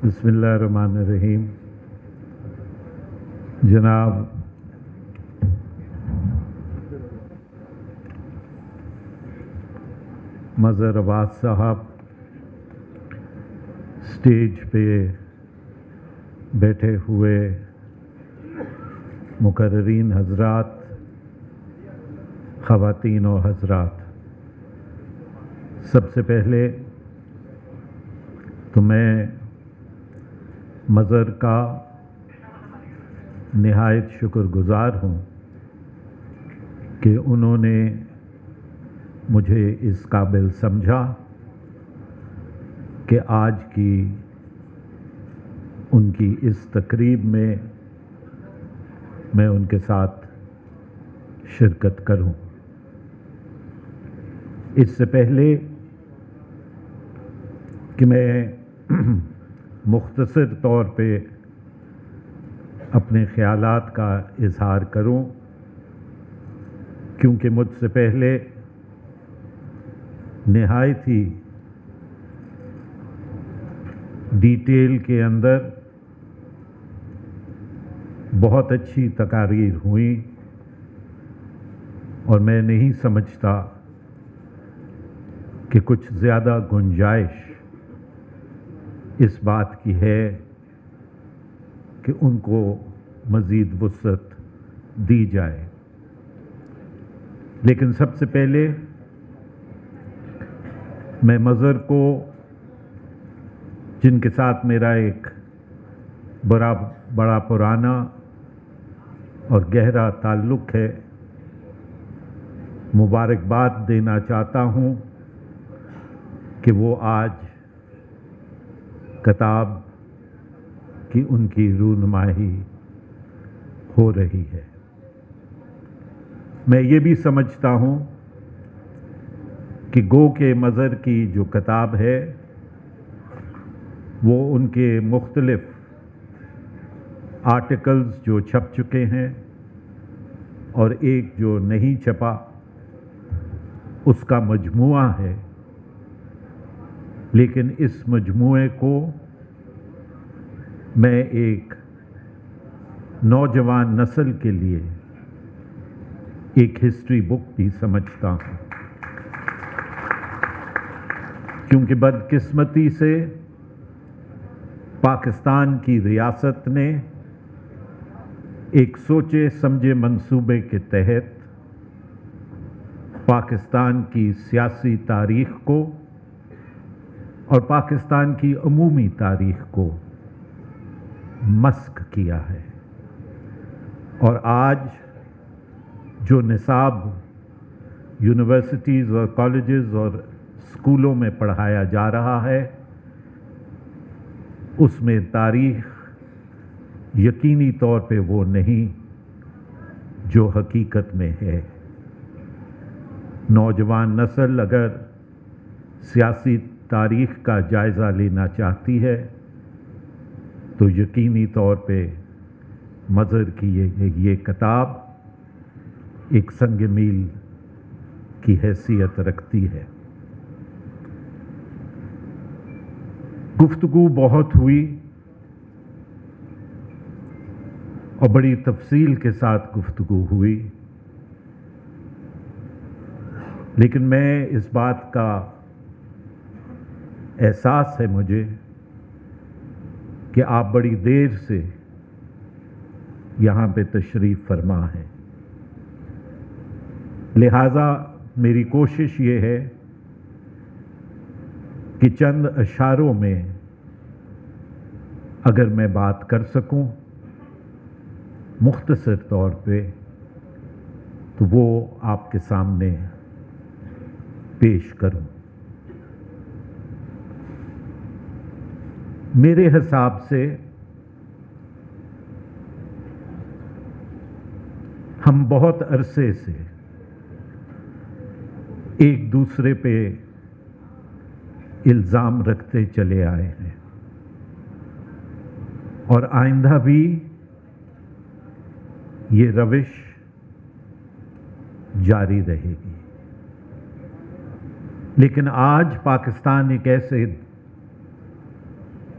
بسم اللہ الرحمن الرحیم. جناب مظہر عباس صاحب، اسٹیج پہ بیٹھے ہوئے مقررین حضرات، خواتین و حضرات، سب سے پہلے تو میں مظہر کا نہایت شکر گزار ہوں کہ انہوں نے مجھے اس قابل سمجھا کہ آج کی ان کی اس تقریب میں میں ان کے ساتھ شرکت کروں. اس سے پہلے کہ میں مختصر طور پہ اپنے خیالات کا اظہار کروں، کیونکہ مجھ سے پہلے نہایت ہی ڈیٹیل کے اندر بہت اچھی تقاریر ہوئیں، اور میں نہیں سمجھتا کہ کچھ زیادہ گنجائش اس بات کی ہے کہ ان کو مزید وسعت دی جائے. لیکن سب سے پہلے میں مظہر کو، جن کے ساتھ میرا ایک بڑا پرانا اور گہرا تعلق ہے، مبارکباد دینا چاہتا ہوں کہ وہ آج کتاب کی ان کی رونمائی ہو رہی ہے. میں یہ بھی سمجھتا ہوں کہ گو کہ مظہر کی جو کتاب ہے وہ ان کے مختلف آرٹیکلز جو چھپ چکے ہیں اور ایک جو نہیں چھپا، اس کا مجموعہ ہے. لیکن اس مجموعے کو میں ایک نوجوان نسل کے لیے ایک ہسٹری بک بھی سمجھتا ہوں، کیونکہ بدقسمتی سے پاکستان کی ریاست نے ایک سوچے سمجھے منصوبے کے تحت پاکستان کی سیاسی تاریخ کو اور پاکستان کی عمومی تاریخ کو مسخ کیا ہے. اور آج جو نصاب یونیورسٹیز اور کالجز اور اسکولوں میں پڑھایا جا رہا ہے، اس میں تاریخ یقینی طور پہ وہ نہیں جو حقیقت میں ہے. نوجوان نسل اگر سیاسی تاریخ کا جائزہ لینا چاہتی ہے تو یقینی طور پہ مظہر کی یہ کتاب ایک سنگ میل کی حیثیت رکھتی ہے. گفتگو بہت ہوئی اور بڑی تفصیل کے ساتھ گفتگو ہوئی، لیکن میں اس بات کا احساس ہے مجھے کہ آپ بڑی دیر سے یہاں پہ تشریف فرما ہیں. لہذا میری کوشش یہ ہے کہ چند اشاروں میں اگر میں بات کر سکوں مختصر طور پہ تو وہ آپ کے سامنے پیش کروں. میرے حساب سے ہم بہت عرصے سے ایک دوسرے پہ الزام رکھتے چلے آئے ہیں، اور آئندہ بھی یہ روش جاری رہے گی. لیکن آج پاکستان ایک ایسے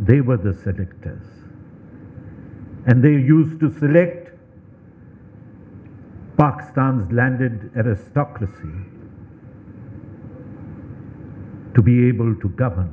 they were the selectors, and they used to select Pakistan's landed aristocracy to be able to govern.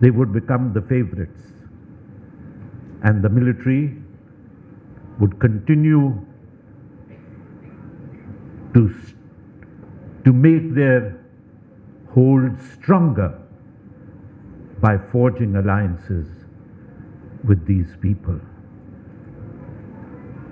they would become the favorites and the military would continue to make their hold stronger by forging alliances with these people.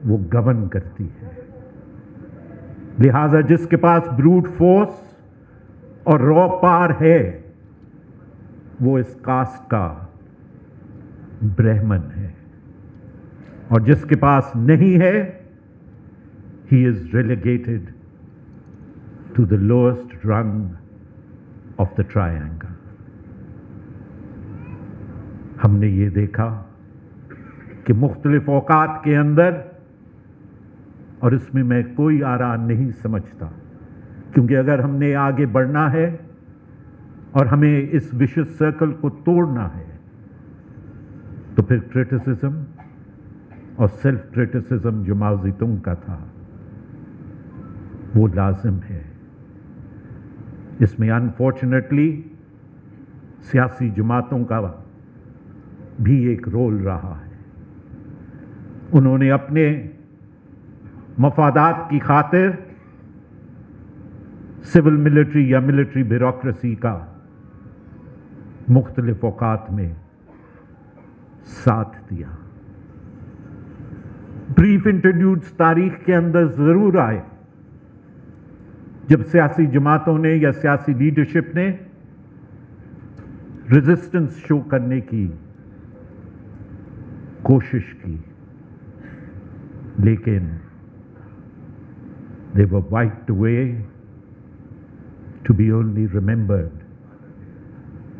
وہ govern کرتی ہے. لہذا جس کے پاس brute force اور را پار ہے وہ اس کاسٹ کا برہمن ہے, اور جس کے پاس نہیں ہے he is relegated to the lowest rung of the triangle. ہم نے یہ دیکھا کہ مختلف اوقات کے اندر, اور اس میں کوئی آراء نہیں سمجھتا, کیونکہ اگر ہم نے آگے بڑھنا ہے اور ہمیں اس وشس سرکل کو توڑنا ہے تو پھر کرٹیسزم اور سیلف کرٹیسزم جو ماؤ زیدونگ کا تھا وہ لازم ہے. اس میں انفارچونیٹلی سیاسی جماعتوں کا بھی ایک رول رہا ہے. انہوں نے اپنے مفادات کی خاطر سول ملٹری یا ملٹری بیوروکریسی کا مختلف اوقات میں ساتھ دیا. بریف انٹروڈیوس تاریخ کے اندر ضرور آئے جب سیاسی جماعتوں نے یا سیاسی لیڈرشپ نے ریزسٹنس شو کرنے کی کوشش کی, لیکن they were wiped away to be only remembered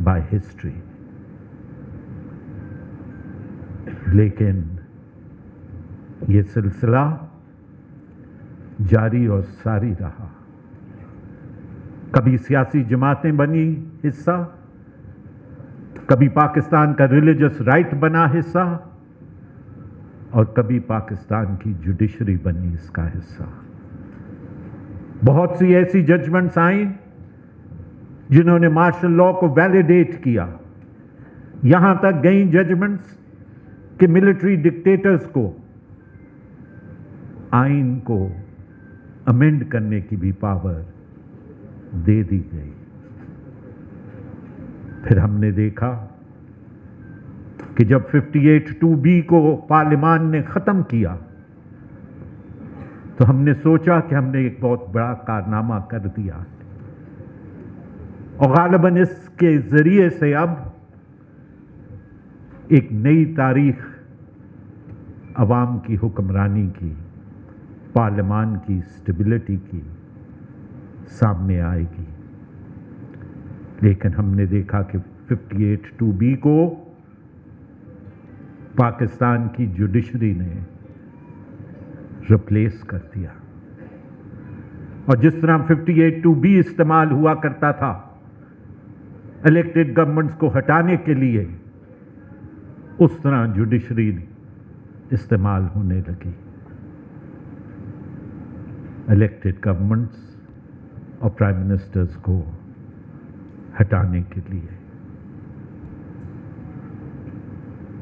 by history. لیکن یہ سلسلہ جاری اور ساری رہا. کبھی سیاسی جماعتیں بنی حصہ, کبھی پاکستان کا ریلیجس رائٹ بنا حصہ, اور کبھی پاکستان کی جوڈیشری بنی اس کا حصہ. بہت سی ایسی ججمنٹس آئیں جنہوں نے مارشل لاء کو ویلیڈیٹ کیا. یہاں تک گئیں ججمنٹس کہ ملٹری ڈکٹیٹرز کو آئین کو امینڈ کرنے کی بھی پاور دے دی گئی. پھر ہم نے دیکھا کہ جب 58(2)B کو پارلیمان نے ختم کیا تو ہم نے سوچا کہ ہم نے ایک بہت بڑا کارنامہ کر دیا, اور غالباً اس کے ذریعے سے اب ایک نئی تاریخ عوام کی حکمرانی کی, پارلیمان کی اسٹیبلٹی کی سامنے آئے گی. لیکن ہم نے دیکھا کہ 58(2)B کو پاکستان کی جوڈیشری نے ریپلیس کر دیا, اور جس طرح 58(2)B استعمال ہوا کرتا تھا الیکٹڈ گورنمنٹس کو ہٹانے کے لیے, اس طرح جوڈیشری استعمال ہونے لگی الیکٹڈ گورنمنٹس اور پرائم منسٹرز کو ہٹانے کے لیے.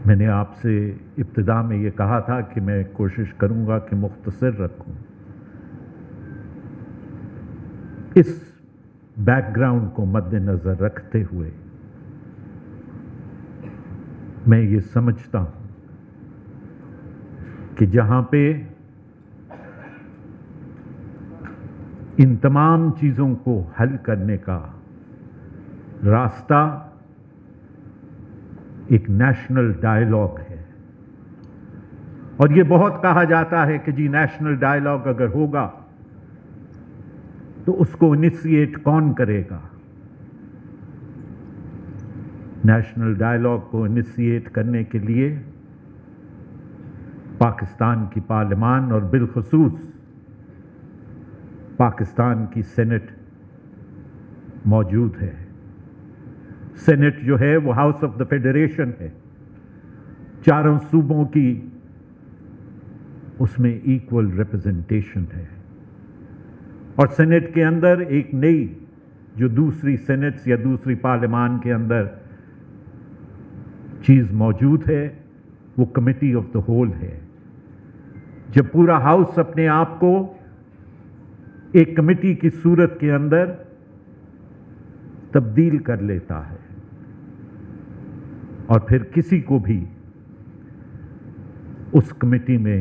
میں نے آپ سے ابتدا میں یہ کہا تھا کہ میں کوشش کروں گا کہ مختصر رکھوں. اس بیک گراؤنڈ کو مد نظر رکھتے ہوئے میں یہ سمجھتا ہوں کہ جہاں پہ ان تمام چیزوں کو حل کرنے کا راستہ ایک نیشنل ڈائیلاگ ہے, اور یہ بہت کہا جاتا ہے کہ جی نیشنل ڈائیلاگ اگر ہوگا تو اس کو انیشیٹ کون کرے گا. نیشنل ڈائیلاگ کو انیشیٹ کرنے کے لیے پاکستان کی پارلیمان اور بالخصوص پاکستان کی سینٹ موجود ہے. سینٹ جو ہے وہ ہاؤس آف دا فیڈریشن ہے, چاروں صوبوں کی اس میں ایکول ریپرزنٹیشن ہے, اور سینٹ کے اندر ایک نئی جو دوسری سینٹس یا دوسری پارلیمان کے اندر چیز موجود ہے وہ کمیٹی آف دا ہول ہے. جب پورا ہاؤس اپنے آپ کو ایک کمیٹی کی صورت کے اندر تبدیل کر لیتا ہے اور پھر کسی کو بھی اس کمیٹی میں